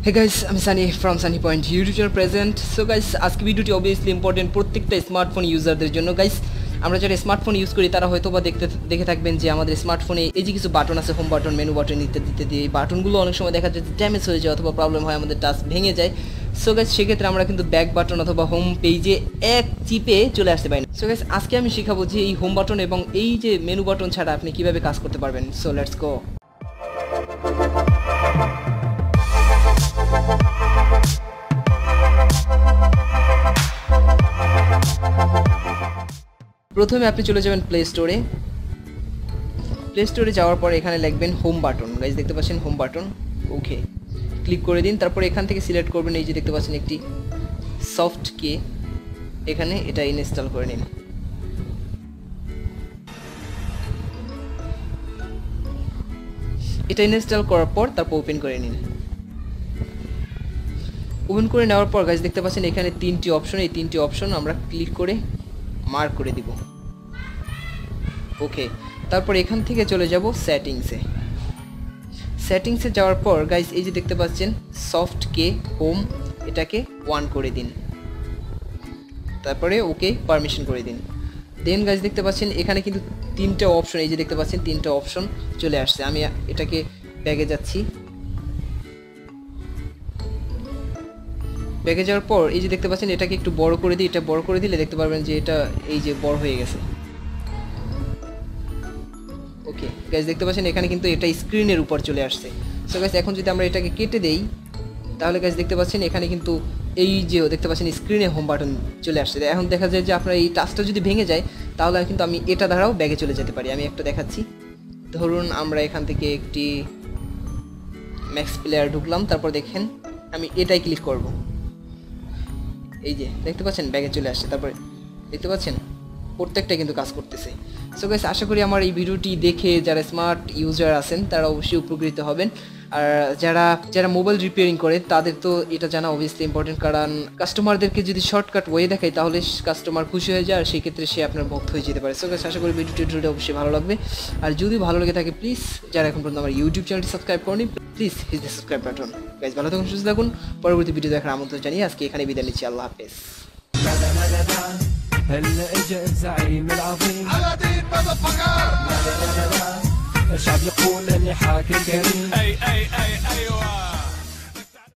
Hey guys, I'm Sunny from Sunny Point YouTube channel present. So guys, আজকে ভিডিওটি obviously important প্রত্যেকটা smartphone ইউজারদের জন্য guys। আমরা যারা স্মার্টফোন ইউজ করি তারা হয়তোবা দেখে থাকবেন যে আমাদের স্মার্টফোনে এই যে কিছু বাটন আছে, হোম বাটন, মেনু বাটন ইত্যাদি, এই বাটনগুলো অনেক সময় দেখা যায় ড্যামেজ হয়ে যায় অথবা প্রবলেম হয়, আমাদের টাচ ভেঙে যায়। সো গাইস, সেক্ষেত্রে আমরা কিন্তু ব্যাক বাটন অথবা হোম পেজে এক চিপে চলে আসতে পারি না। সো গাইস, আজকে আমি শেখাবো যে এই হোম বাটন এবং এই যে মেনু বাটন ছাড়া আপনি কিভাবে কাজ করতে পারবেন। So let's go. প্রথমে আপনি চলে যাবেন প্লে স্টোরে যাওয়ার পর এখানে লিখবেন হোম বাটন। গাইস দেখতে পাচ্ছেন হোম বাটন, ওকে ক্লিক করে দিন। তারপর এখান থেকে সিলেক্ট করবেন এই যে দেখতে পাচ্ছেন একটি সফট কে, এখানে এটা ইনস্টল করে নিন। এটা ইনস্টল করার পর তারপর ওপেন করে নিন। ওপেন করে নেওয়ার পর গাইস দেখতে পাচ্ছেন এখানে তিনটি অপশন, এই তিনটি অপশন আমরা ক্লিক করে মার্ক করে দিব, ওকে। তারপর এখান থেকে চলে যাব সেটিংসে যাওয়ার পর গাইস এই যে দেখতে পাচ্ছেন সফট কে হোম, এটাকে 1 করে দিন। তারপরে ওকে পারমিশন করে দিন। দেন গাইস দেখতে পাচ্ছেন এখানে কিন্তু তিনটা অপশন, এই যে দেখতে পাচ্ছেন তিনটা অপশন চলে আসছে। আমি এটাকে ব্যাগে যাচ্ছি, ব্যাগে যাওয়ার পর এই যে দেখতে পাচ্ছেন এটাকে একটু বড় করে দিই। এটা বড় করে দিলে দেখতে পারবেন যে এটা এই যে বড় হয়ে গেছে, ওকে। গাইস দেখতে পাচ্ছেন এখানে কিন্তু এটা স্ক্রিনের উপর চলে আসছে। সো গাইস এখন যদি আমরা এটাকে কেটে দেই তাহলে গাইস দেখতে পাচ্ছেন এখানে কিন্তু এই যে দেখতে পাচ্ছেন স্ক্রিনে হোম বাটন চলে আসছে। এখন দেখা যায় যে আপনার এই টাচটা যদি ভেঙে যায় তাহলে কিন্তু আমি এটা দ্বারাও ব্যাগে চলে যেতে পারি। আমি একটা দেখাচ্ছি, ধরুন আমরা এখান থেকে একটি ম্যাক্স প্লেয়ার ঢুকলাম, তারপর দেখেন আমি এটাই ক্লিক করব, এই যে দেখতে পাচ্ছেন ব্যাগে চলে আসছে। তারপরে দেখতে পাচ্ছেন প্রত্যেকটা কিন্তু কাজ করতেছে। সো গাইস আশা করি আমার এই ভিডিওটি দেখে যারা স্মার্ট ইউজার আছেন তারা অবশ্যই উপকৃত হবেন। আর যারা মোবাইল রিপেয়ারিং করে তাদের তো এটা জানা অবভিয়াসলি ইম্পর্টেন্ট, কারণ কাস্টমারদেরকে যদি শর্টকাট ওয়ে দেখায় তাহলে কাস্টমার খুশি হয়ে যায় আর সেই ক্ষেত্রে সে আপনার ভক্ত হয়ে যেতে পারে। সো গাইস আশা করি ভিডিওটি অবশ্যই ভালো লাগবে। আর যদি ভালো লেগে থাকে প্লিজ যারা এখন পর্যন্ত আমার ইউটিউব চ্যানেলটি সাবস্ক্রাইব করেনি please hit the subscribe button. Guys ভালো থাকুন, সুস্থ থাকুন। পরবর্তী ভিডিও দেখার আমন্ত্রণ জানিয়ে আজকে এখানে বিদায় নিচ্ছি। আল্লাহ হাফেজ। هلا اجا الزعيم العظيم على دين الشعب يقول اني حاكم كريم اي ايوه